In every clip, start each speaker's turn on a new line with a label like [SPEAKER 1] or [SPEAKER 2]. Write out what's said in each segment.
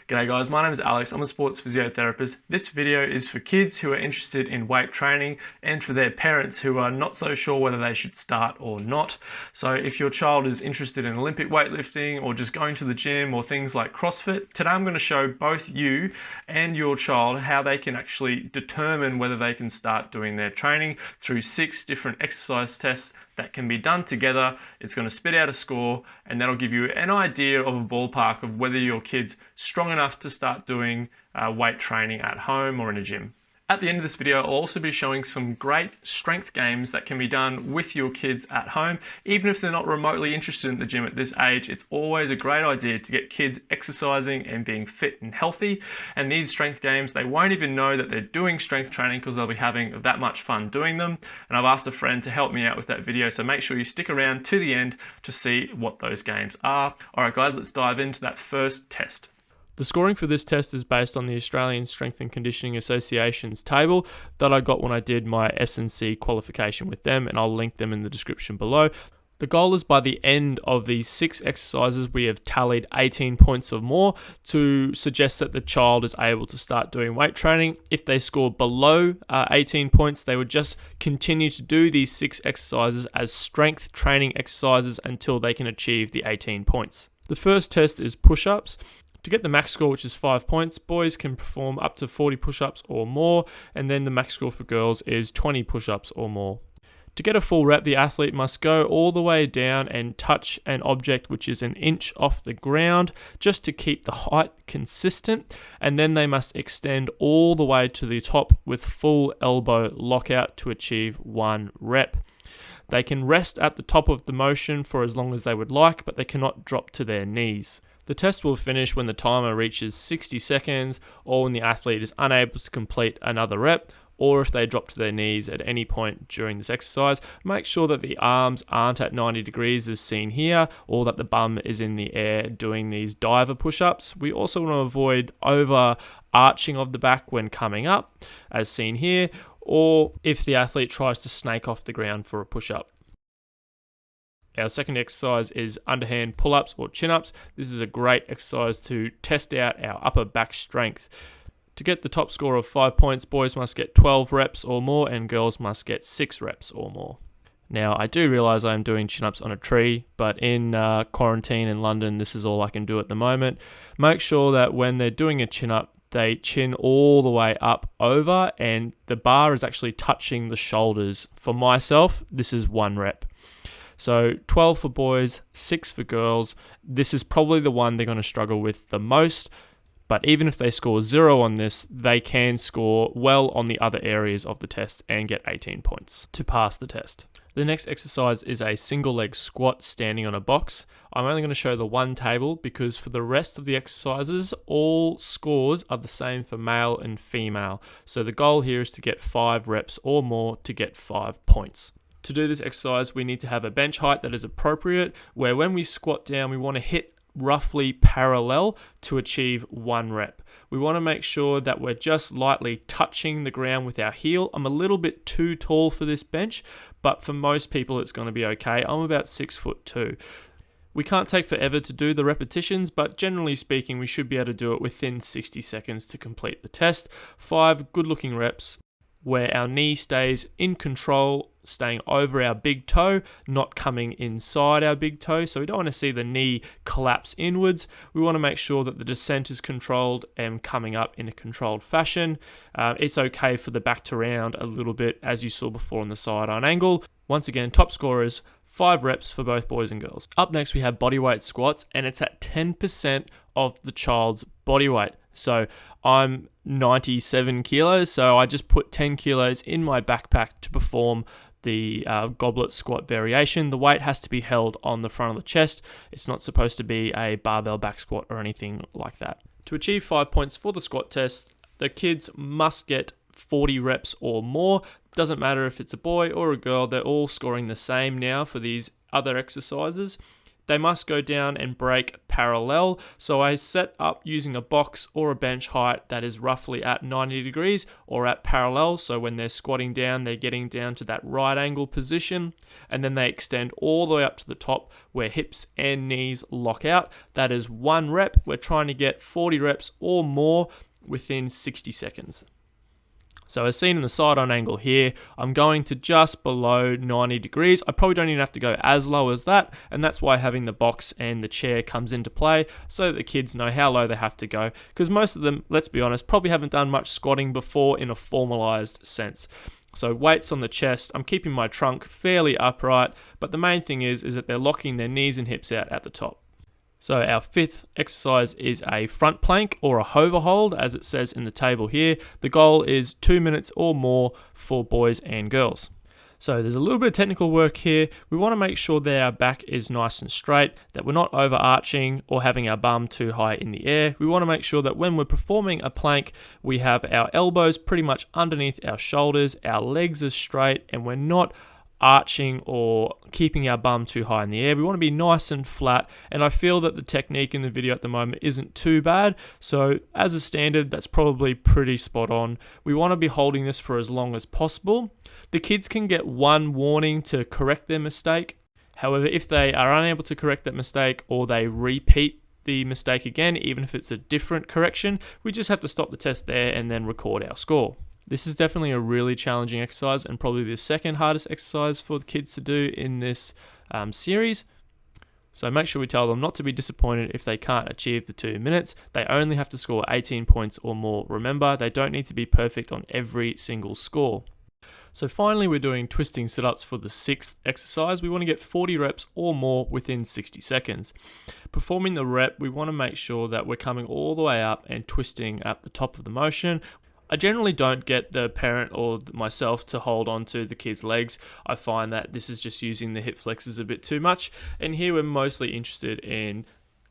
[SPEAKER 1] G'day guys, my name is Alex. I'm a sports physiotherapist. This video is for kids who are interested in weight training and for their parents who are not so sure whether they should start or not. So if your child is interested in Olympic weightlifting or just going to the gym or things like CrossFit, today I'm going to show both you and your child how they can actually determine whether they can start doing their training through 6 different exercise tests that can be done together. It's going to spit out a score and that'll give you an idea of a ballpark of whether your kid's strong enough to start doing weight training at home or in a gym. At the end of this video, I'll also be showing some great strength games that can be done with your kids at home. Even if they're not remotely interested in the gym at this age, it's always a great idea to get kids exercising and being fit and healthy. And these strength games, they won't even know that they're doing strength training because they'll be having that much fun doing them. And I've asked a friend to help me out with that video, so make sure you stick around to the end to see what those games are. All right guys, let's dive into that first test.
[SPEAKER 2] The scoring for this test is based on the Australian Strength and Conditioning Association's table that I got when I did my S&C qualification with them, and I'll link them in the description below. The goal is by the end of these 6 exercises, we have tallied 18 points or more to suggest that the child is able to start doing weight training. If they score below 18 points, they would just continue to do these 6 exercises as strength training exercises until they can achieve the 18 points. The first test is push-ups. To get the max score, which is 5 points, boys can perform up to 40 push-ups or more, and then the max score for girls is 20 push-ups or more. To get a full rep, the athlete must go all the way down and touch an object which is an inch off the ground, just to keep the height consistent, and then they must extend all the way to the top with full elbow lockout to achieve 1 rep. They can rest at the top of the motion for as long as they would like, but they cannot drop to their knees. The test will finish when the timer reaches 60 seconds or when the athlete is unable to complete another rep, or if they drop to their knees at any point during this exercise. Make sure that the arms aren't at 90 degrees as seen here, or that the bum is in the air doing these diver push-ups. We also want to avoid over-arching of the back when coming up, as seen here, or if the athlete tries to snake off the ground for a push-up. Our second exercise is underhand pull-ups or chin-ups. This is a great exercise to test out our upper back strength. To get the top score of 5 points, boys must get 12 reps or more and girls must get 6 reps or more. Now, I do realise I am doing chin-ups on a tree, but in quarantine in London, this is all I can do at the moment. Make sure that when they're doing a chin-up, they chin all the way up over and the bar is actually touching the shoulders. For myself, this is 1 rep. So 12 for boys, 6 for girls. This is probably the one they're going to struggle with the most. But even if they score 0 on this, they can score well on the other areas of the test and get 18 points to pass the test. The next exercise is a single leg squat standing on a box. I'm only going to show the one table because for the rest of the exercises, all scores are the same for male and female. So the goal here is to get 5 reps or more to get 5 points. To do this exercise, we need to have a bench height that is appropriate, where when we squat down, we want to hit roughly parallel to achieve 1 rep. We want to make sure that we're just lightly touching the ground with our heel. I'm a little bit too tall for this bench, but for most people it's going to be okay. I'm about 6'2". We can't take forever to do the repetitions, but generally speaking, we should be able to do it within 60 seconds to complete the test. 5 good looking reps where our knee stays in control, staying over our big toe, not coming inside our big toe. So we don't want to see the knee collapse inwards. We want to make sure that the descent is controlled and coming up in a controlled fashion. It's okay for the back to round a little bit, as you saw before on the side on angle. Once again, top scorers, 5 reps for both boys and girls. Up next, we have bodyweight squats, and it's at 10% of the child's body weight. So I'm 97 kilos, so I just put 10 kilos in my backpack to perform the goblet squat variation. The weight has to be held on the front of the chest. It's not supposed to be a barbell back squat or anything like that. To achieve 5 points for the squat test, the kids must get 40 reps or more. Doesn't matter if it's a boy or a girl, they're all scoring the same now for these other exercises. They must go down and break parallel. So I set up using a box or a bench height that is roughly at 90 degrees or at parallel. So when they're squatting down, they're getting down to that right angle position, and then they extend all the way up to the top where hips and knees lock out. That is 1 rep. We're trying to get 40 reps or more within 60 seconds. So as seen in the side on angle here, I'm going to just below 90 degrees. I probably don't even have to go as low as that, and that's why having the box and the chair comes into play, so that the kids know how low they have to go, because most of them, let's be honest, probably haven't done much squatting before in a formalized sense. So weights on the chest, I'm keeping my trunk fairly upright, but the main thing is that they're locking their knees and hips out at the top. So our 5th exercise is a front plank or a hover hold, as it says in the table here. The goal is 2 minutes or more for boys and girls. So there's a little bit of technical work here. We want to make sure that our back is nice and straight, that we're not overarching or having our bum too high in the air. We want to make sure that when we're performing a plank, we have our elbows pretty much underneath our shoulders, our legs are straight, and we're not arching or keeping our bum too high in the air. We want to be nice and flat, and I feel that the technique in the video at the moment isn't too bad. So as a standard, that's probably pretty spot on. We want to be holding this for as long as possible. The kids can get 1 warning to correct their mistake. However, if they are unable to correct that mistake, or they repeat the mistake again, even if it's a different correction, we just have to stop the test there and then record our score. This is definitely a really challenging exercise, and probably the second hardest exercise for the kids to do in this series. So make sure we tell them not to be disappointed if they can't achieve the 2 minutes. They only have to score 18 points or more. Remember, they don't need to be perfect on every single score. So finally, we're doing twisting sit-ups for the 6th exercise. We want to get 40 reps or more within 60 seconds. Performing the rep, we want to make sure that we're coming all the way up and twisting at the top of the motion. I generally don't get the parent or myself to hold on to the kid's legs. I find that this is just using the hip flexors a bit too much. And here we're mostly interested in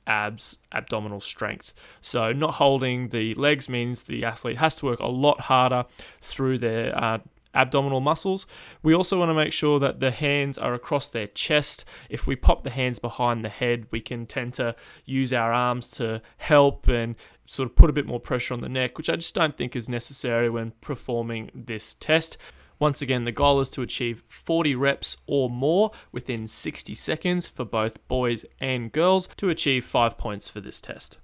[SPEAKER 2] abdominal strength. So not holding the legs means the athlete has to work a lot harder through their abdominal muscles. We also want to make sure that the hands are across their chest. If we pop the hands behind the head, we can tend to use our arms to help and sort of put a bit more pressure on the neck, which I just don't think is necessary when performing this test. Once again, the goal is to achieve 40 reps or more within 60 seconds for both boys and girls to achieve 5 points for this test.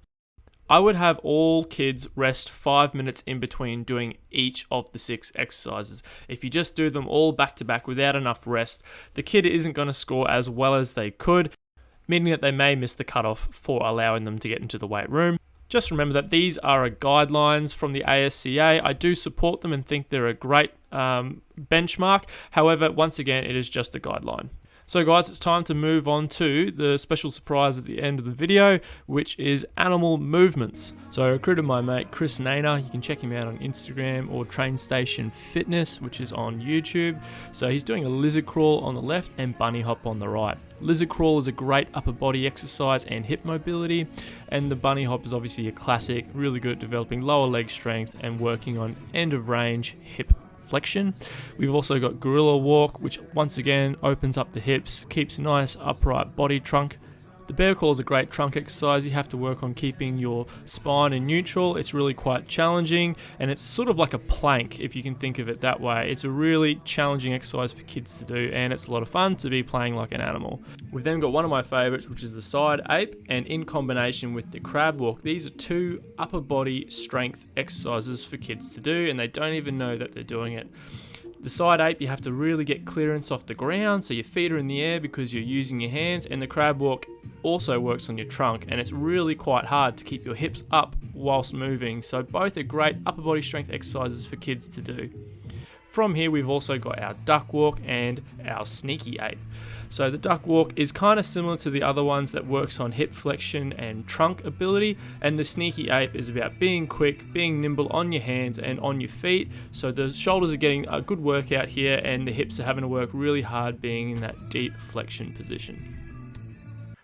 [SPEAKER 2] I would have all kids rest 5 minutes in between doing each of the 6 exercises. If you just do them all back to back without enough rest, the kid isn't going to score as well as they could, meaning that they may miss the cutoff for allowing them to get into the weight room. Just remember that these are guidelines from the ASCA. I do support them and think they're a great benchmark. However, once again, it is just a guideline. So guys, it's time to move on to the special surprise at the end of the video, which is animal movements. So I recruited my mate Chris Nainer. You can check him out on Instagram, or Train Station Fitness, which is on YouTube. So he's doing a lizard crawl on the left and bunny hop on the right. Lizard crawl is a great upper body exercise and hip mobility, and the bunny hop is obviously a classic, really good at developing lower leg strength and working on end of range hip flexion. We've also got gorilla walk, which once again opens up the hips, keeps a nice upright body trunk. The bear crawl is a great trunk exercise. You have to work on keeping your spine in neutral. It's really quite challenging, and it's sort of like a plank, if you can think of it that way. It's a really challenging exercise for kids to do, and it's a lot of fun to be playing like an animal. We've then got one of my favorites, which is the side ape, and in combination with the crab walk, these are 2 upper body strength exercises for kids to do, and they don't even know that they're doing it. The side ape, you have to really get clearance off the ground, so your feet are in the air because you're using your hands, and the crab walk also works on your trunk, and it's really quite hard to keep your hips up whilst moving. So both are great upper body strength exercises for kids to do. From here, we've also got our duck walk and our sneaky ape. So the duck walk is kind of similar to the other ones that works on hip flexion and trunk ability, and the sneaky ape is about being quick, being nimble on your hands and on your feet. So the shoulders are getting a good workout here, and the hips are having to work really hard being in that deep flexion position.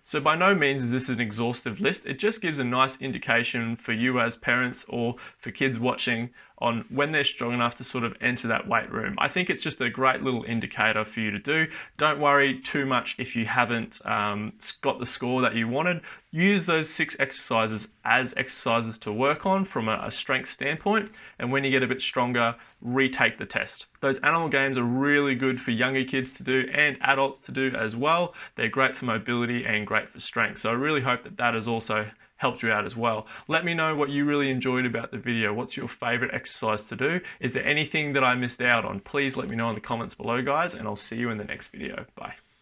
[SPEAKER 1] So by no means is this an exhaustive list. It just gives a nice indication for you as parents or for kids watching on when they're strong enough to sort of enter that weight room. I think it's just a great little indicator for you to do. Don't worry too much if you haven't got the score that you wanted. Use those 6 exercises as exercises to work on from a strength standpoint, and when you get a bit stronger, retake the test. Those animal games are really good for younger kids to do and adults to do as well. They're great for mobility and great for strength. So I really hope that that has also helped you out as well. Let me know what you really enjoyed about the video. What's your favorite exercise to do? Is there anything that I missed out on? Please let me know in the comments below, guys, and I'll see you in the next video. Bye.